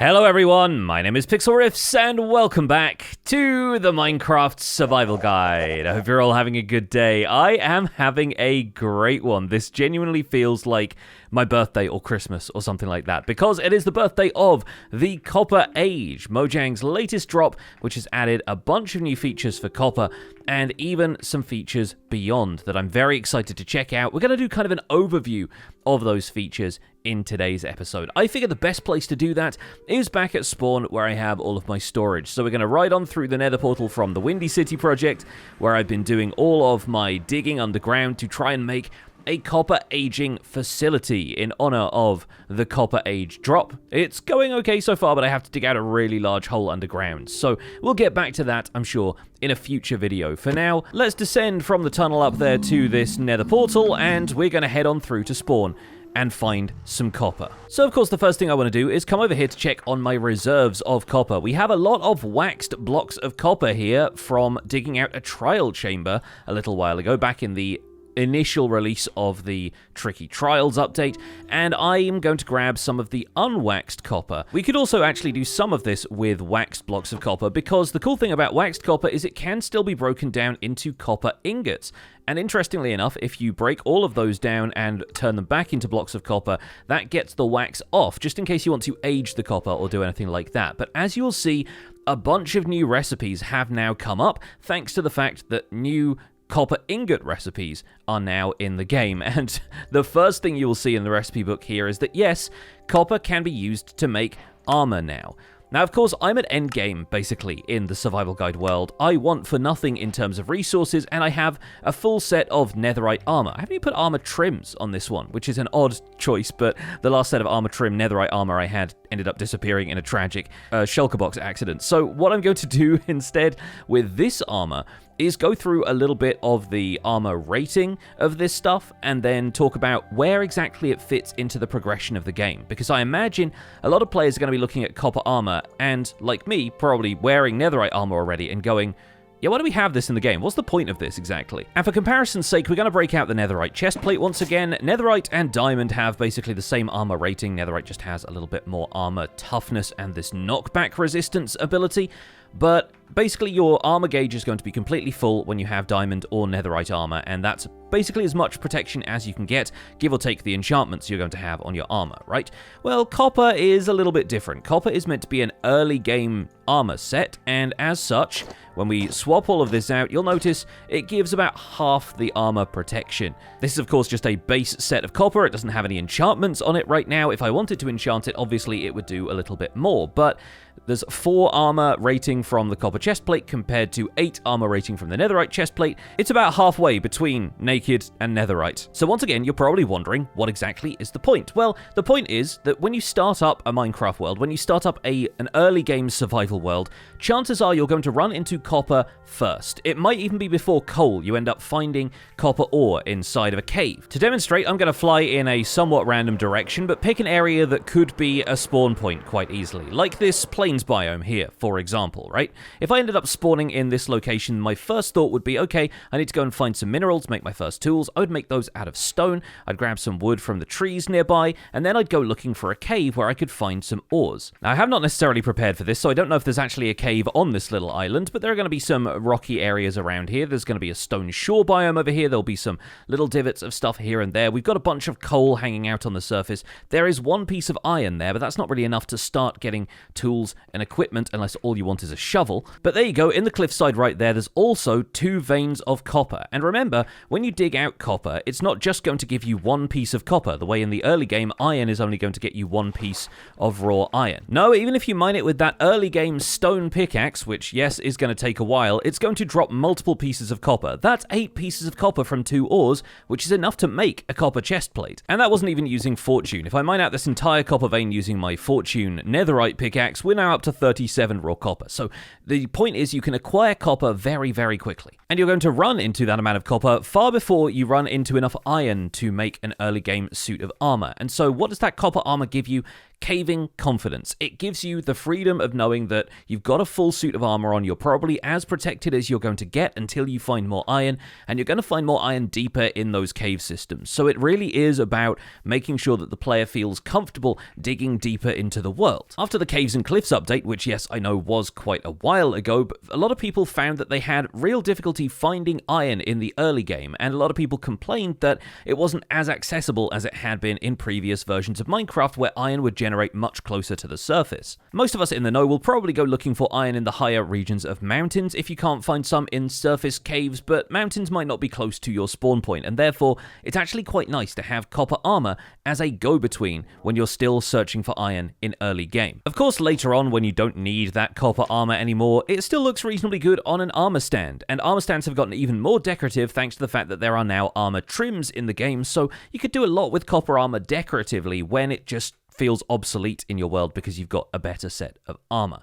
Hello everyone, my name is Pixlriffs and welcome back to the Minecraft Survival Guide. I hope you're all having a good day. I am having a great one. This genuinely feels like my birthday or Christmas or something like that, because it is the birthday of the Copper Age, Mojang's latest drop, which has added a bunch of new features for Copper and even some features beyond that I'm very excited to check out. We're going to do kind of an overview of those features in today's episode. I figure the best place to do that is back at spawn, where I have all of my storage. So we're going to ride on through the nether portal from the Windy City project, where I've been doing all of my digging underground to try and make a copper aging facility in honor of the Copper Age drop. It's going okay so far, but I have to dig out a really large hole underground. So we'll get back to that, I'm sure, in a future video. For now, let's descend from the tunnel up there to this nether portal, and we're going to head on through to spawn and find some copper. So of course the first thing I want to do is come over here to check on my reserves of copper. We have a lot of waxed blocks of copper here from digging out a trial chamber a little while ago, back in the initial release of the Tricky Trials update, and I am going to grab some of the unwaxed copper. We could also actually do some of this with waxed blocks of copper, because the cool thing about waxed copper is it can still be broken down into copper ingots. And interestingly enough, if you break all of those down and turn them back into blocks of copper, that gets the wax off, just in case you want to age the copper or do anything like that. But as you'll see, a bunch of new recipes have now come up, thanks to the fact that new copper ingot recipes are now in the game. And the first thing you will see in the recipe book here is that yes, copper can be used to make armor now. Now, of course, I'm at endgame, basically, in the survival guide world. I want for nothing in terms of resources, and I have a full set of netherite armor. I haven't even put armor trims on this one, which is an odd choice, but the last set of armor trim netherite armor I had ended up disappearing in a tragic shulker box accident. So what I'm going to do instead with this armor is go through a little bit of the armor rating of this stuff and then talk about where exactly it fits into the progression of the game. Because I imagine a lot of players are going to be looking at copper armor and, like me, probably wearing netherite armor already and going, yeah, why do we have this in the game? What's the point of this exactly? And for comparison's sake, we're going to break out the netherite chestplate once again. Netherite and diamond have basically the same armor rating. Netherite just has a little bit more armor toughness and this knockback resistance ability. But basically your armor gauge is going to be completely full when you have diamond or netherite armor, and that's basically as much protection as you can get, give or take the enchantments you're going to have on your armor, right? Well, copper is a little bit different. Copper is meant to be an early game armor set, and as such, when we swap all of this out, you'll notice it gives about half the armor protection. This is of course just a base set of copper. It doesn't have any enchantments on it right now. If I wanted to enchant it, obviously it would do a little bit more, but there's 4 armor rating from the copper chestplate compared to 8 armor rating from the netherite chestplate. It's about halfway between naked and netherite. So once again, you're probably wondering, what exactly is the point? Well, the point is that when you start up a Minecraft world, when you start up an early game survival world, chances are you're going to run into copper first. It might even be before coal. You end up finding copper ore inside of a cave. To demonstrate, I'm going to fly in a somewhat random direction, but pick an area that could be a spawn point quite easily, like this plains biome here, for example, right? If I ended up spawning in this location, my first thought would be, okay, I need to go and find some minerals, make my first tools. I would make those out of stone. I'd grab some wood from the trees nearby, and then I'd go looking for a cave where I could find some ores. Now, I have not necessarily prepared for this, so I don't know if there's actually a cave on this little island, but there are going to be some rocky areas around here. There's going to be a stone shore biome over here. There'll be some little divots of stuff here and there. We've got a bunch of coal hanging out on the surface. There is one piece of iron there, but that's not really enough to start getting tools and equipment unless all you want is a shovel. But there you go, in the cliffside right there's also 2 veins of copper. And remember, when you dig out copper, it's not just going to give you 1 piece of copper, the way in the early game, iron is only going to get you 1 piece of raw iron. No, even if you mine it with that early game stone pickaxe, which yes, is going to take a while, it's going to drop multiple pieces of copper. That's 8 pieces of copper from 2 ores, which is enough to make a copper chestplate. And that wasn't even using fortune. If I mine out this entire copper vein using my fortune netherite pickaxe, we're now up to 37 raw copper. So the point is you can acquire copper very, very quickly. And you're going to run into that amount of copper far before you run into enough iron to make an early game suit of armor. And so what does that copper armor give you? Caving confidence. It gives you the freedom of knowing that you've got a full suit of armor on. You're probably as protected as you're going to get until you find more iron, and you're going to find more iron deeper in those cave systems. So it really is about making sure that the player feels comfortable digging deeper into the world. After the Caves and Cliffs update, which yes, I know was quite a while ago, but a lot of people found that they had real difficulty finding iron in the early game, and a lot of people complained that it wasn't as accessible as it had been in previous versions of Minecraft, where iron would generate much closer to the surface. Most of us in the know will probably go looking for iron in the higher regions of mountains if you can't find some in surface caves, but mountains might not be close to your spawn point, and therefore it's actually quite nice to have copper armor as a go-between when you're still searching for iron in early game. Of course, later on when you don't need that copper armor anymore, it still looks reasonably good on an armor stand, and armor stands have gotten even more decorative thanks to the fact that there are now armor trims in the game, so you could do a lot with copper armor decoratively when it just feels obsolete in your world because you've got a better set of armor.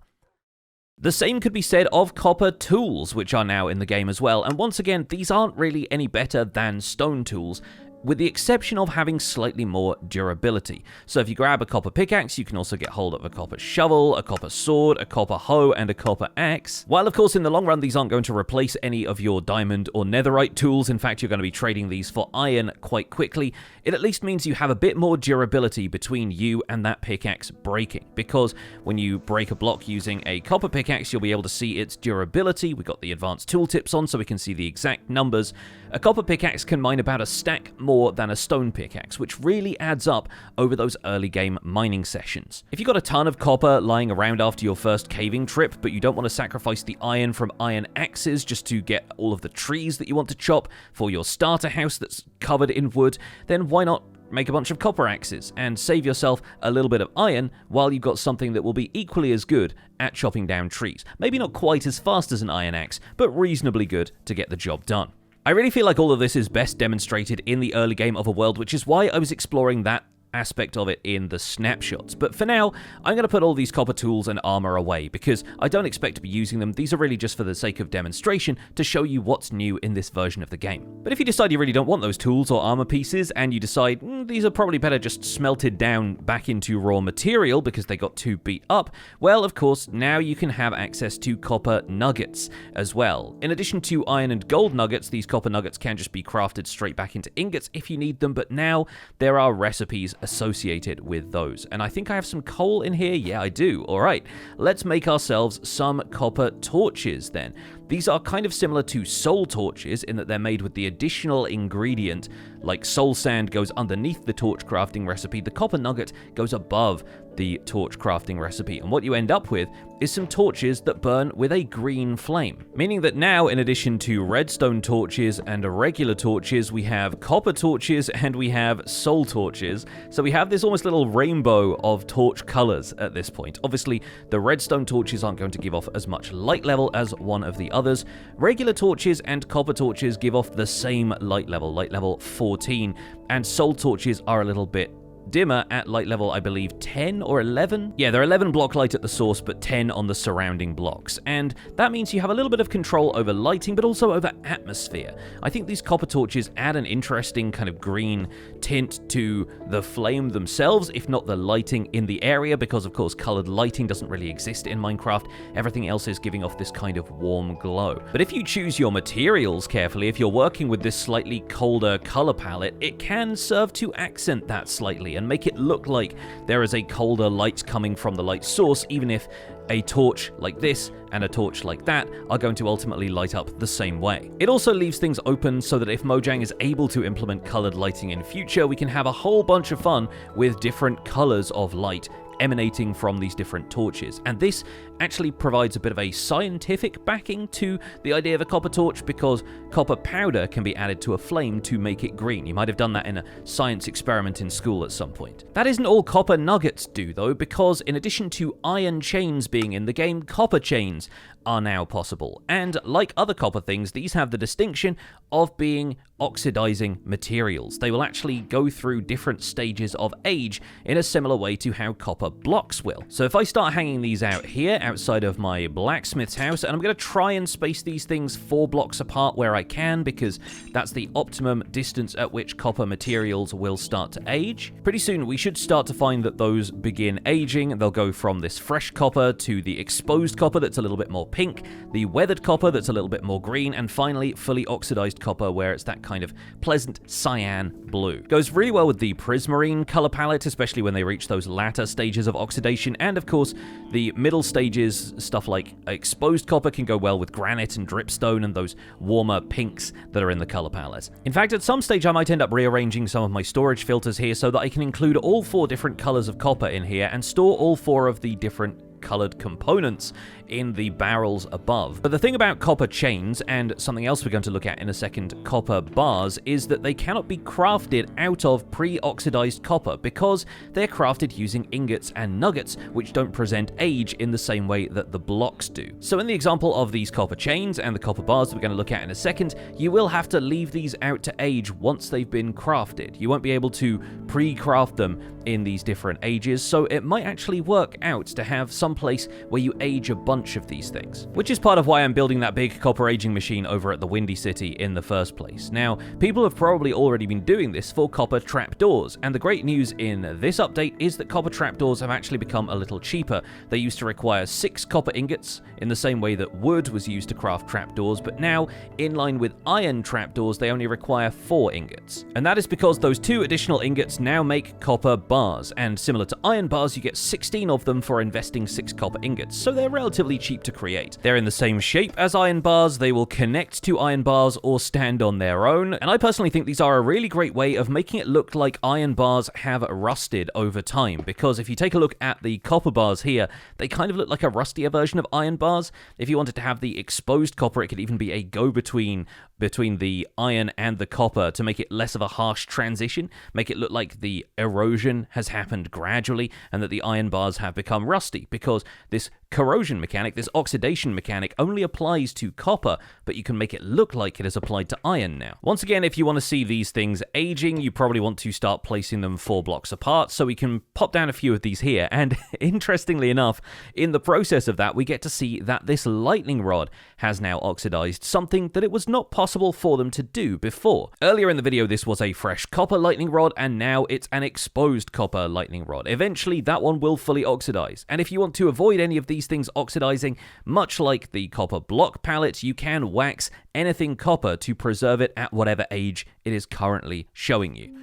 The same could be said of copper tools, which are now in the game as well, and once again, these aren't really any better than stone tools, with the exception of having slightly more durability. So if you grab a copper pickaxe, you can also get hold of a copper shovel, a copper sword, a copper hoe, and a copper axe. While of course in the long run these aren't going to replace any of your diamond or netherite tools, in fact you're going to be trading these for iron quite quickly, it at least means you have a bit more durability between you and that pickaxe breaking, because when you break a block using a copper pickaxe, you'll be able to see its durability. We got the advanced tooltips on so we can see the exact numbers. A copper pickaxe can mine about a stack more than a stone pickaxe, which really adds up over those early game mining sessions. If you've got a ton of copper lying around after your first caving trip, but you don't want to sacrifice the iron from iron axes just to get all of the trees that you want to chop for your starter house that's covered in wood, then why not make a bunch of copper axes and save yourself a little bit of iron while you've got something that will be equally as good at chopping down trees. Maybe not quite as fast as an iron axe, but reasonably good to get the job done. I really feel like all of this is best demonstrated in the early game of a world, which is why I was exploring that aspect of it in the snapshots. But for now, I'm going to put all these copper tools and armor away because I don't expect to be using them. These are really just for the sake of demonstration to show you what's new in this version of the game. But if you decide you really don't want those tools or armor pieces and you decide these are probably better just smelted down back into raw material because they got too beat up, well, of course, now you can have access to copper nuggets as well. In addition to iron and gold nuggets, these copper nuggets can just be crafted straight back into ingots if you need them, but now there are recipes associated with those. And I think I have some coal in here. Yeah, I do. All right, let's make ourselves some copper torches then. These are kind of similar to soul torches in that they're made with the additional ingredient, like soul sand goes underneath the torch crafting recipe, the copper nugget goes above the torch crafting recipe, and what you end up with is some torches that burn with a green flame, meaning that now, in addition to redstone torches and regular torches, we have copper torches and we have soul torches. So we have this almost little rainbow of torch colors at this point. Obviously, the redstone torches aren't going to give off as much light level as one of the others. Regular torches and copper torches give off the same light level 14, and soul torches are a little bit dimmer at light level, I believe 10 or 11. Yeah, they're 11 block light at the source, but 10 on the surrounding blocks. And that means you have a little bit of control over lighting, but also over atmosphere. I think these copper torches add an interesting kind of green tint to the flame themselves, if not the lighting in the area, because of course colored lighting doesn't really exist in Minecraft. Everything else is giving off this kind of warm glow. But if you choose your materials carefully, if you're working with this slightly colder color palette, it can serve to accent that slightly and make it look like there is a colder light coming from the light source, even if a torch like this and a torch like that are going to ultimately light up the same way. It also leaves things open so that if Mojang is able to implement colored lighting in future, we can have a whole bunch of fun with different colors of light emanating from these different torches. And this actually provides a bit of a scientific backing to the idea of a copper torch, because copper powder can be added to a flame to make it green. You might have done that in a science experiment in school at some point. That isn't all copper nuggets do though, because in addition to iron chains being in the game, copper chains are now possible. And like other copper things, these have the distinction of being oxidizing materials. They will actually go through different stages of age in a similar way to how copper blocks will. So if I start hanging these out here outside of my blacksmith's house, and I'm going to try and space these things 4 blocks apart where I can, because that's the optimum distance at which copper materials will start to age. Pretty soon we should start to find that those begin aging. They'll go from this fresh copper to the exposed copper that's a little bit more pink, the weathered copper that's a little bit more green, and finally fully oxidized copper where it's that kind of pleasant cyan blue. Goes really well with the prismarine color palette, especially when they reach those latter stages of oxidation, and of course the middle stages, stuff like exposed copper, can go well with granite and dripstone and those warmer pinks that are in the color palette. In fact, at some stage I might end up rearranging some of my storage filters here so that I can include all 4 different colors of copper in here and store all 4 of the different colored components in the barrels above. But the thing about copper chains, and something else we're going to look at in a second, copper bars, is that they cannot be crafted out of pre-oxidized copper because they're crafted using ingots and nuggets, which don't present age in the same way that the blocks do. So in the example of these copper chains and the copper bars that we're going to look at in a second, you will have to leave these out to age once they've been crafted. You won't be able to pre-craft them in these different ages, so it might actually work out to have some place where you age a bunch of these things, which is part of why I'm building that big copper aging machine over at the Windy City in the first place. Now, people have probably already been doing this for copper trapdoors, and the great news in this update is that copper trapdoors have actually become a little cheaper. They used to require 6 copper ingots in the same way that wood was used to craft trapdoors, but now, in line with iron trapdoors, they only require 4 ingots. And that is because those 2 additional ingots now make copper bars, and similar to iron bars, you get 16 of them for investing 6 copper ingots, so they're relatively cheap to create. They're in the same shape as iron bars, they will connect to iron bars or stand on their own, and I personally think these are a really great way of making it look like iron bars have rusted over time, because if you take a look at the copper bars here, they kind of look like a rustier version of iron bars. If you wanted to have the exposed copper, it could even be a go-between between the iron and the copper to make it less of a harsh transition, make it look like the erosion has happened gradually and that the iron bars have become rusty, because this corrosion mechanic, this oxidation mechanic, only applies to copper, but you can make it look like it is applied to iron now. Once again, if you want to see these things aging, you probably want to start placing them 4 blocks apart, so we can pop down a few of these here, and interestingly enough, in the process of that, we get to see that this lightning rod has now oxidized, something that it was not possible for them to do before. Earlier in the video, this was a fresh copper lightning rod, and now it's an exposed copper lightning rod. Eventually, that one will fully oxidize, and if you want to avoid any of these things oxidizing, much like the copper block palette, you can wax anything copper to preserve it at whatever age it is currently showing you.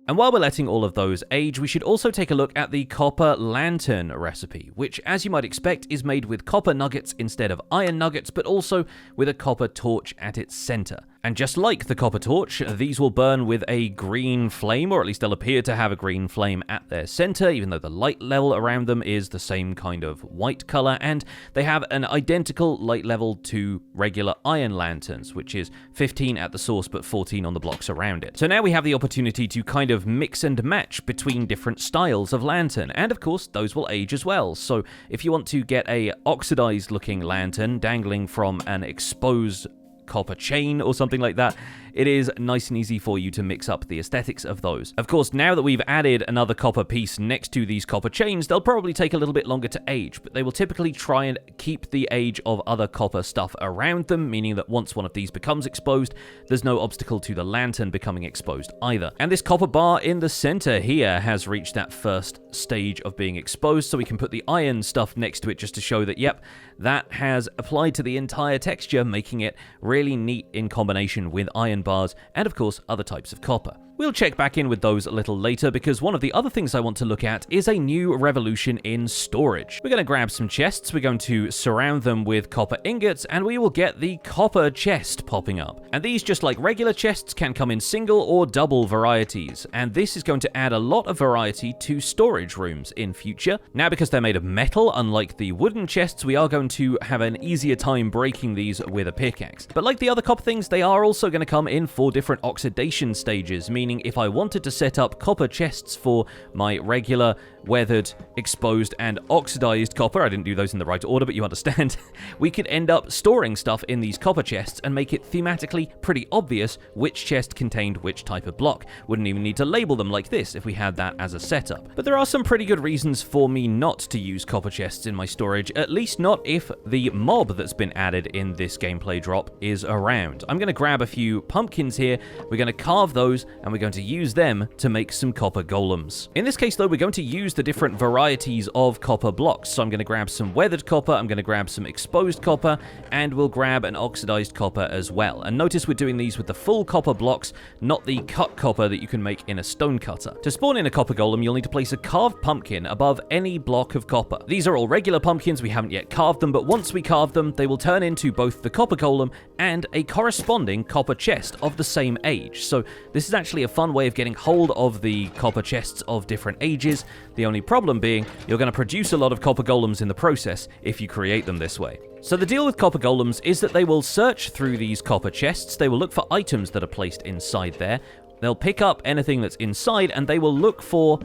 And while we're letting all of those age, we should also take a look at the copper lantern recipe, which, as you might expect, is made with copper nuggets instead of iron nuggets, but also with a copper torch at its center. And just like the copper torch, these will burn with a green flame, or at least they'll appear to have a green flame at their center, even though the light level around them is the same kind of white color, and they have an identical light level to regular iron lanterns, which is 15 at the source but 14 on the blocks around it. So now we have the opportunity to kind of mix and match between different styles of lantern, and of course those will age as well. So if you want to get a oxidized looking lantern dangling from an exposed copper chain or something like that, it is nice and easy for you to mix up the aesthetics of those. Of course, now that we've added another copper piece next to these copper chains, they'll probably take a little bit longer to age, but they will typically try and keep the age of other copper stuff around them, meaning that once one of these becomes exposed, there's no obstacle to the lantern becoming exposed either. And this copper bar in the center here has reached that first stage of being exposed, so we can put the iron stuff next to it just to show that, yep, that has applied to the entire texture, making it really neat in combination with iron bars and of course other types of copper. We'll check back in with those a little later, because one of the other things I want to look at is a new revolution in storage. We're going to grab some chests, we're going to surround them with copper ingots, and we will get the copper chest popping up. And these, just like regular chests, can come in single or double varieties, and this is going to add a lot of variety to storage rooms in future. Now, because they're made of metal, unlike the wooden chests, we are going to have an easier time breaking these with a pickaxe. But like the other copper things, they are also going to come in 4 different oxidation stages, meaning if I wanted to set up copper chests for my regular weathered, exposed, and oxidized copper. I didn't do those in the right order, but you understand. We could end up storing stuff in these copper chests and make it thematically pretty obvious which chest contained which type of block. Wouldn't even need to label them like this if we had that as a setup. But there are some pretty good reasons for me not to use copper chests in my storage, at least not if the mob that's been added in this gameplay drop is around. I'm going to grab a few pumpkins here, we're going to carve those, and we're going to use them to make some copper golems. In this case though, we're going to use the different varieties of copper blocks. So I'm going to grab some weathered copper, I'm going to grab some exposed copper, and we'll grab an oxidized copper as well. And notice we're doing these with the full copper blocks, not the cut copper that you can make in a stone cutter. To spawn in a copper golem, you'll need to place a carved pumpkin above any block of copper. These are all regular pumpkins, we haven't yet carved them, but once we carve them, they will turn into both the copper golem and a corresponding copper chest of the same age. So this is actually a fun way of getting hold of the copper chests of different ages. The only problem being, you're going to produce a lot of copper golems in the process if you create them this way. So the deal with copper golems is that they will search through these copper chests, they will look for items that are placed inside there, they'll pick up anything that's inside, and they will look for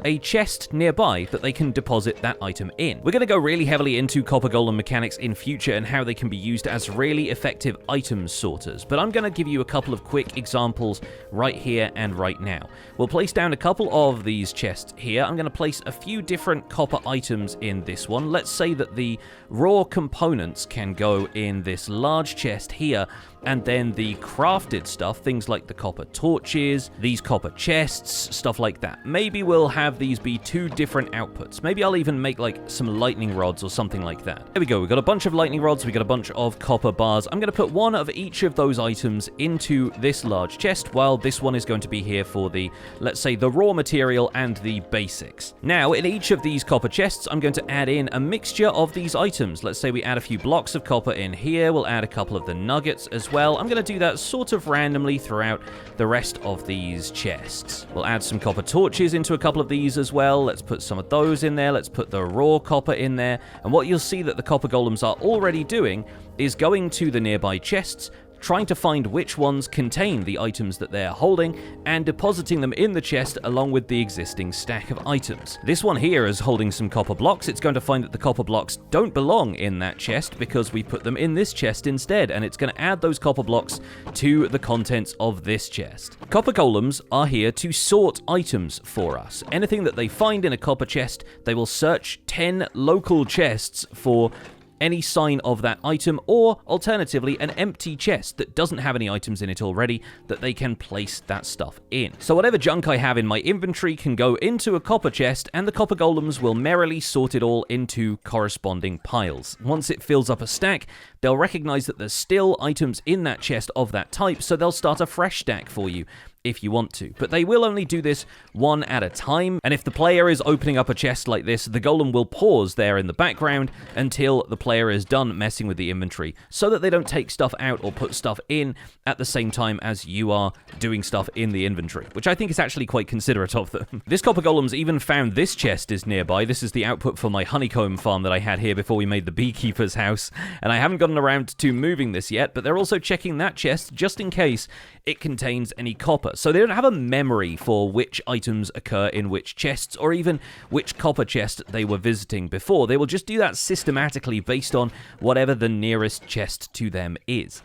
a chest nearby that they can deposit that item in. We're going to go really heavily into copper golem mechanics in future and how they can be used as really effective item sorters, but I'm going to give you a couple of quick examples right here and right now. We'll place down a couple of these chests here. I'm going to place a few different copper items in this one. Let's say that the raw components can go in this large chest here, and then the crafted stuff, things like the copper torches, these copper chests, stuff like that. Maybe we'll have these be two different outputs. Maybe I'll even make like some lightning rods or something like that. There we go, we've got a bunch of lightning rods, we got a bunch of copper bars. I'm going to put one of each of those items into this large chest, while this one is going to be here for the, let's say, the raw material and the basics. Now, in each of these copper chests, I'm going to add in a mixture of these items. Let's say we add a few blocks of copper in here, we'll add a couple of the nuggets as well. I'm going to do that sort of randomly throughout the rest of these chests. We'll add some copper torches into a couple of these as well. Let's put some of those in there. Let's put the raw copper in there. And what you'll see that the copper golems are already doing is going to the nearby chests, trying to find which ones contain the items that they're holding, and depositing them in the chest along with the existing stack of items. This one here is holding some copper blocks. It's going to find that the copper blocks don't belong in that chest because we put them in this chest instead, and it's going to add those copper blocks to the contents of this chest. Copper golems are here to sort items for us. Anything that they find in a copper chest, they will search 10 local chests for any sign of that item, or alternatively an empty chest that doesn't have any items in it already that they can place that stuff in. So whatever junk I have in my inventory can go into a copper chest, and the copper golems will merrily sort it all into corresponding piles. Once it fills up a stack, they'll recognize that there's still items in that chest of that type, so they'll start a fresh stack for you if you want to. But they will only do this one at a time, and if the player is opening up a chest like this, the golem will pause there in the background until the player is done messing with the inventory, so that they don't take stuff out or put stuff in at the same time as you are doing stuff in the inventory, which I think is actually quite considerate of them. This copper golem's even found this chest is nearby. This is the output for my honeycomb farm that I had here before we made the beekeeper's house, and I haven't gotten around to moving this yet, but they're also checking that chest just in case it contains any copper. So they don't have a memory for which items occur in which chests, or even which copper chest they were visiting before. They will just do that systematically based on whatever the nearest chest to them is.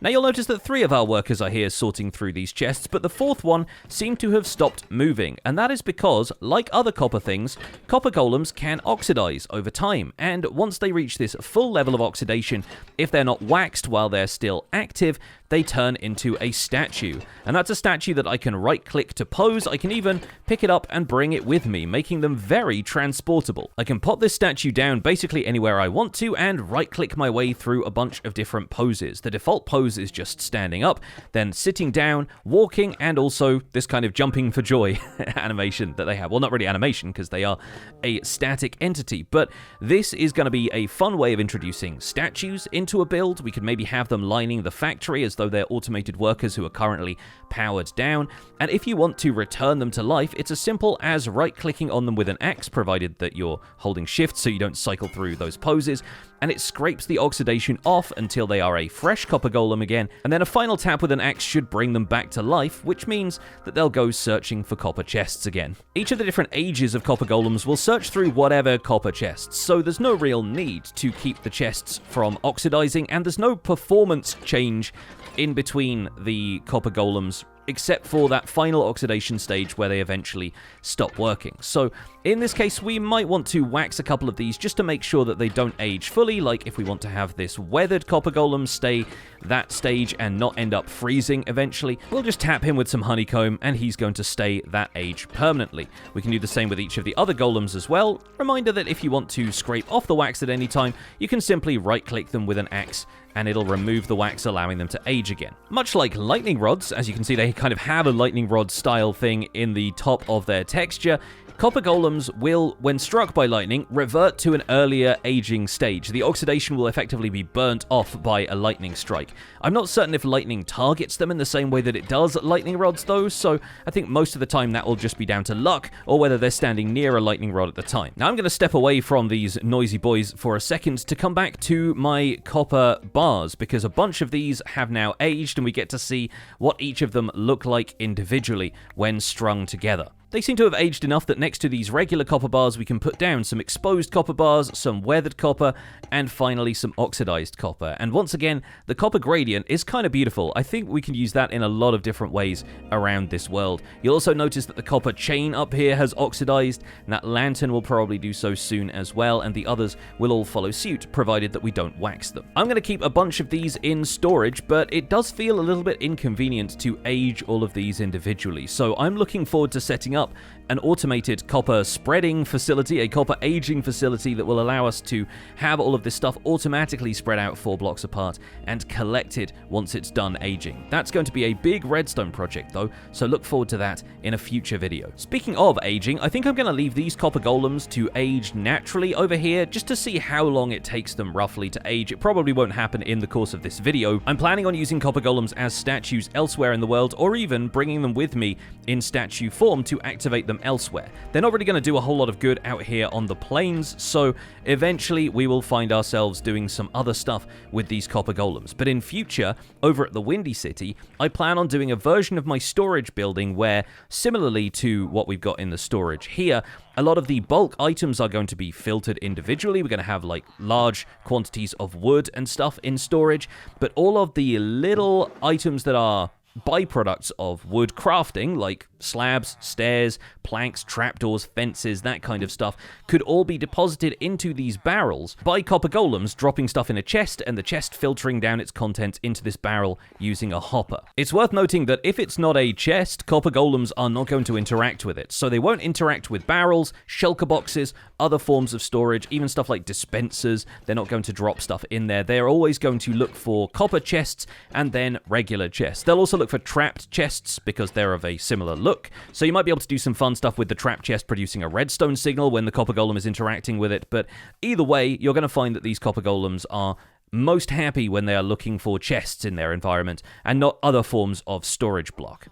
Now you'll notice that 3 of our workers are here sorting through these chests, but the 4th one seemed to have stopped moving, and that is because, like other copper things, copper golems can oxidize over time, and once they reach this full level of oxidation, if they're not waxed while they're still active, they turn into a statue. And that's a statue that I can right-click to pose. I can even pick it up and bring it with me, making them very transportable. I can pop this statue down basically anywhere I want to and right-click my way through a bunch of different poses. The default pose is just standing up, then sitting down, walking, and also this kind of jumping for joy animation that they have. Well, not really animation because they are a static entity, but this is going to be a fun way of introducing statues into a build. We could maybe have them lining the factory as though they're automated workers who are currently powered down, and if you want to return them to life, it's as simple as right-clicking on them with an axe, provided that you're holding shift so you don't cycle through those poses, and it scrapes the oxidation off until they are a fresh copper golem, golem again, and then a final tap with an axe should bring them back to life, which means that they'll go searching for copper chests again. Each of the different ages of copper golems will search through whatever copper chests, so there's no real need to keep the chests from oxidizing, and there's no performance change in between the copper golems, except for that final oxidation stage where they eventually stop working. So in this case, we might want to wax a couple of these just to make sure that they don't age fully, like if we want to have this weathered copper golem stay that stage and not end up freezing eventually, we'll just tap him with some honeycomb and he's going to stay that age permanently. We can do the same with each of the other golems as well. Reminder that if you want to scrape off the wax at any time, you can simply right-click them with an axe and it'll remove the wax, allowing them to age again. Much like lightning rods, as you can see, they kind of have a lightning rod style thing in the top of their texture. Copper golems will, when struck by lightning, revert to an earlier aging stage. The oxidation will effectively be burnt off by a lightning strike. I'm not certain if lightning targets them in the same way that it does lightning rods though, so I think most of the time that will just be down to luck, or whether they're standing near a lightning rod at the time. Now I'm going to step away from these noisy boys for a second to come back to my copper bars, because a bunch of these have now aged and we get to see what each of them look like individually when strung together. They seem to have aged enough that next to these regular copper bars we can put down some exposed copper bars, some weathered copper, and finally some oxidized copper. And once again, the copper gradient is kind of beautiful. I think we can use that in a lot of different ways around this world. You'll also notice that the copper chain up here has oxidized, and that lantern will probably do so soon as well, and the others will all follow suit, provided that we don't wax them. I'm going to keep a bunch of these in storage, but it does feel a little bit inconvenient to age all of these individually, so I'm looking forward to setting up an automated copper spreading facility, a copper aging facility that will allow us to have all of this stuff automatically spread out 4 blocks apart and collected once it's done aging. That's going to be a big redstone project though, so look forward to that in a future video. Speaking of aging, I think I'm going to leave these copper golems to age naturally over here just to see how long it takes them roughly to age. It probably won't happen in the course of this video. I'm planning on using copper golems as statues elsewhere in the world, or even bringing them with me in statue form to activate them elsewhere. They're not really going to do a whole lot of good out here on the plains, so eventually we will find ourselves doing some other stuff with these copper golems. But in future, over at the Windy City, I plan on doing a version of my storage building where, similarly to what we've got in the storage here, a lot of the bulk items are going to be filtered individually. We're going to have like large quantities of wood and stuff in storage, but all of the little items that are byproducts of wood crafting, like slabs, stairs, planks, trapdoors, fences, that kind of stuff, could all be deposited into these barrels by copper golems, dropping stuff in a chest and the chest filtering down its contents into this barrel using a hopper. It's worth noting that if it's not a chest, copper golems are not going to interact with it, so they won't interact with barrels, shulker boxes, other forms of storage, even stuff like dispensers. They're not going to drop stuff in there. They're always going to look for copper chests and then regular chests. They'll also look for trapped chests because they're of a similar look. So you might be able to do some fun stuff with the trap chest producing a redstone signal when the copper golem is interacting with it, but either way, you're going to find that these copper golems are most happy when they are looking for chests in their environment and not other forms of storage block.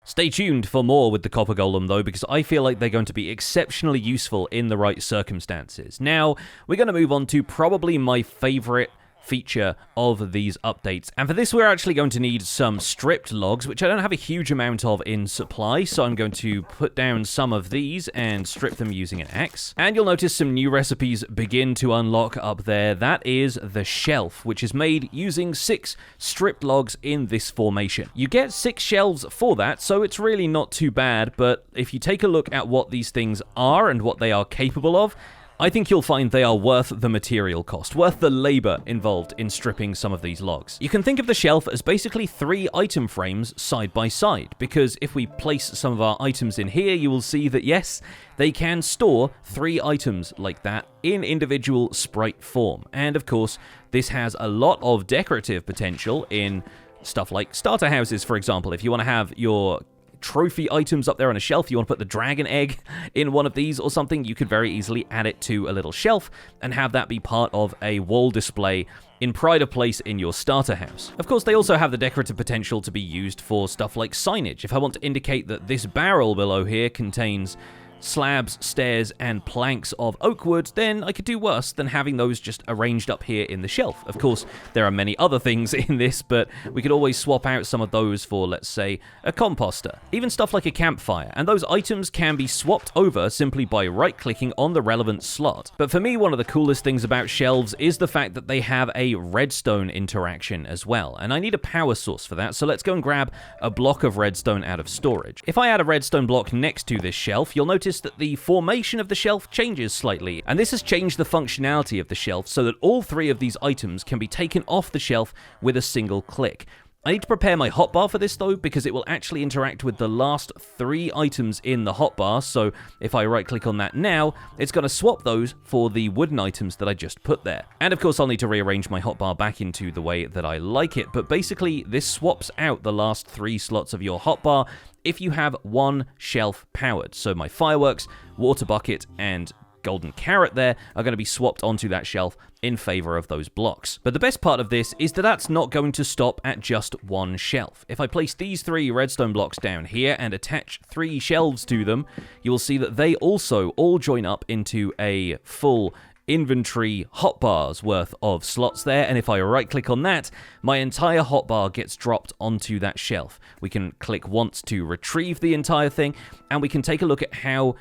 Stay tuned for more with the copper golem though, because I feel like they're going to be exceptionally useful in the right circumstances. Now, we're going to move on to probably my favorite feature of these updates, and for this we're actually going to need some stripped logs, which I don't have a huge amount of in supply, so I'm going to put down some of these and strip them using an axe. And you'll notice some new recipes begin to unlock up there. That is the shelf, which is made using 6 stripped logs in this formation. You get 6 shelves for that, so it's really not too bad, but if you take a look at what these things are and what they are capable of, I think you'll find they are worth the material cost, worth the labor involved in stripping some of these logs. You can think of the shelf as basically 3 item frames side by side, because if we place some of our items in here, you will see that yes, they can store 3 items like that in individual sprite form. And of course, this has a lot of decorative potential in stuff like starter houses, for example. If you want to have your trophy items up there on a shelf, you want to put the dragon egg in one of these or something, you could very easily add it to a little shelf and have that be part of a wall display in pride of place in your starter house. Of course, they also have the decorative potential to be used for stuff like signage. If I want to indicate that this barrel below here contains slabs, stairs, and planks of oak wood, then I could do worse than having those just arranged up here in the shelf. Of course, there are many other things in this, but we could always swap out some of those for, let's say, a composter. Even stuff like a campfire, and those items can be swapped over simply by right-clicking on the relevant slot. But for me, one of the coolest things about shelves is the fact that they have a redstone interaction as well, and I need a power source for that, so let's go and grab a block of redstone out of storage. If I add a redstone block next to this shelf, you'll notice that the formation of the shelf changes slightly, and this has changed the functionality of the shelf so that all three of these items can be taken off the shelf with a single click. I need to prepare my hotbar for this though, because it will actually interact with the last 3 items in the hotbar, so if I right click on that now, it's going to swap those for the wooden items that I just put there. And of course I'll need to rearrange my hotbar back into the way that I like it, but basically this swaps out the last 3 slots of your hotbar if you have one shelf powered. So my fireworks, water bucket, and golden carrot there are going to be swapped onto that shelf in favor of those blocks. But the best part of this is that that's not going to stop at just one shelf. If I place these 3 redstone blocks down here and attach 3 shelves to them, you will see that they also all join up into a full inventory hotbars worth of slots there, and if I right click on that, my entire hotbar gets dropped onto that shelf. We can click once to retrieve the entire thing, and we can take a look at how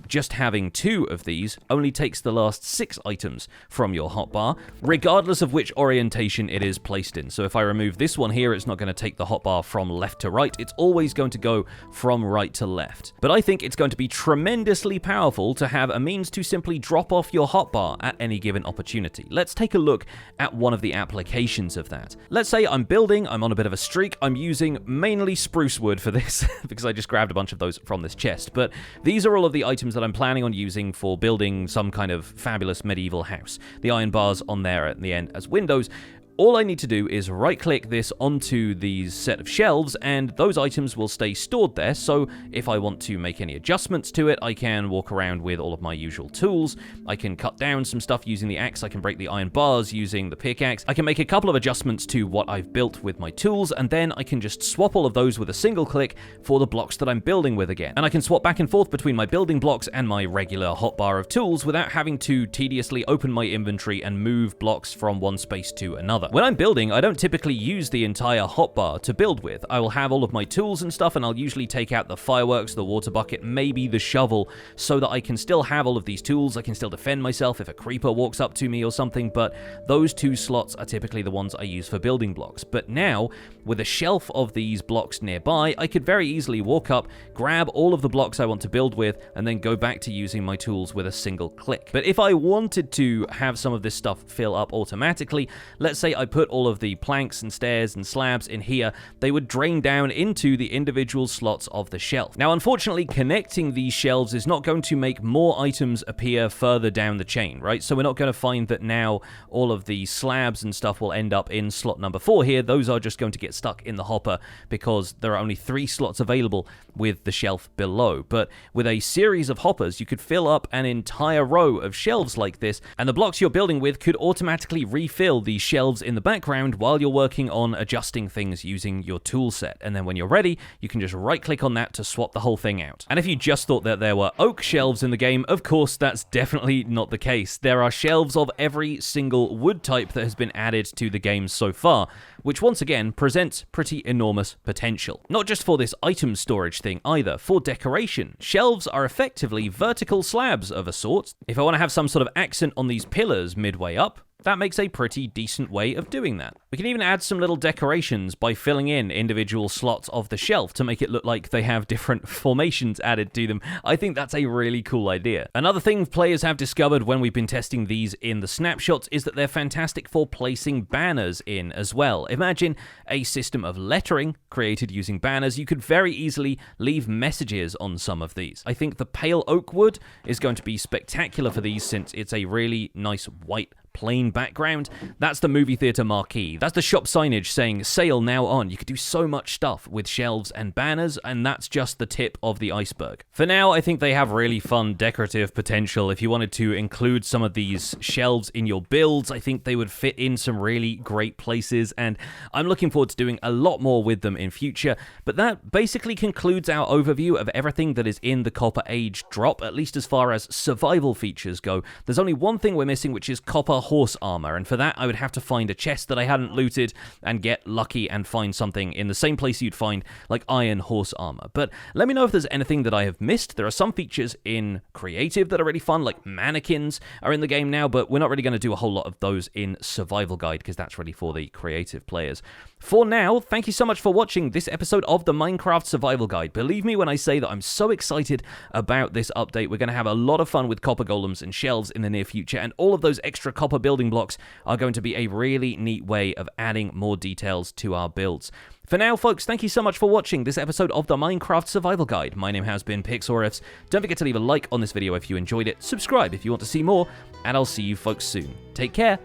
just having 2 of these only takes the last 6 items from your hotbar, regardless of which orientation it is placed in. So if I remove this one here, it's not going to take the hotbar from left to right, it's always going to go from right to left. But I think it's going to be tremendously powerful to have a means to simply drop off your hotbar at any given opportunity. Let's take a look at one of the applications of that. Let's say I'm building, I'm on a bit of a streak, I'm using mainly spruce wood for this, because I just grabbed a bunch of those from this chest, but these are all of the items that I'm planning on using for building some kind of fabulous medieval house. The iron bars on there at the end as windows. All I need to do is right-click this onto these set of shelves, and those items will stay stored there, so if I want to make any adjustments to it, I can walk around with all of my usual tools. I can cut down some stuff using the axe, I can break the iron bars using the pickaxe, I can make a couple of adjustments to what I've built with my tools, and then I can just swap all of those with a single click for the blocks that I'm building with again. And I can swap back and forth between my building blocks and my regular hotbar of tools without having to tediously open my inventory and move blocks from one space to another. When I'm building, I don't typically use the entire hotbar to build with. I will have all of my tools and stuff, and I'll usually take out the fireworks, the water bucket, maybe the shovel, so that I can still have all of these tools. I can still defend myself if a creeper walks up to me or something, but those 2 slots are typically the ones I use for building blocks. But now, with a shelf of these blocks nearby, I could very easily walk up, grab all of the blocks I want to build with, and then go back to using my tools with a single click. But if I wanted to have some of this stuff fill up automatically, let's say I put all of the planks and stairs and slabs in here, they would drain down into the individual slots of the shelf. Now, unfortunately, connecting these shelves is not going to make more items appear further down the chain, right? So we're not going to find that now all of the slabs and stuff will end up in slot number 4 here. Those are just going to get stuck in the hopper because there are only 3 slots available with the shelf below. But with a series of hoppers, you could fill up an entire row of shelves like this, and the blocks you're building with could automatically refill these shelves in the background while you're working on adjusting things using your tool set. And then when you're ready, you can just right click on that to swap the whole thing out. And if you just thought that there were oak shelves in the game, of course that's definitely not the case. There are shelves of every single wood type that has been added to the game so far, which once again presents pretty enormous potential. Not just for this item storage thing either, for decoration. Shelves are effectively vertical slabs of a sort. If I want to have some sort of accent on these pillars midway up, that makes a pretty decent way of doing that. We can even add some little decorations by filling in individual slots of the shelf to make it look like they have different formations added to them. I think that's a really cool idea. Another thing players have discovered when we've been testing these in the snapshots is that they're fantastic for placing banners in as well. Imagine a system of lettering created using banners. You could very easily leave messages on some of these. I think the pale oak wood is going to be spectacular for these since it's a really nice white plain background, that's the movie theater marquee. That's the shop signage saying sale now on. You could do so much stuff with shelves and banners, and that's just the tip of the iceberg. For now, I think they have really fun decorative potential. If you wanted to include some of these shelves in your builds, I think they would fit in some really great places, and I'm looking forward to doing a lot more with them in future. But that basically concludes our overview of everything that is in the Copper Age drop, at least as far as survival features go. There's only one thing we're missing, which is copper horse armor, and for that I would have to find a chest that I hadn't looted and get lucky and find something in the same place you'd find like iron horse armor. But let me know if there's anything that I have missed. There are some features in Creative that are really fun, like mannequins are in the game now, but we're not really going to do a whole lot of those in Survival Guide because that's really for the Creative players. For now, thank you so much for watching this episode of the Minecraft Survival Guide. Believe me when I say that I'm so excited about this update. We're going to have a lot of fun with copper golems and shelves in the near future, and all of those extra copper building blocks are going to be a really neat way of adding more details to our builds. For now, folks, thank you so much for watching this episode of the Minecraft Survival Guide. My name has been Pixlriffs. Don't forget to leave a like on this video if you enjoyed it, subscribe if you want to see more, and I'll see you folks soon. Take care.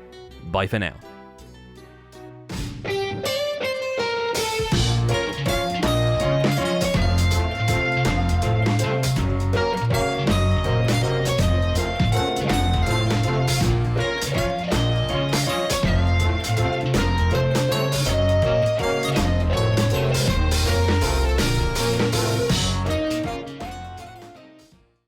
Bye for now.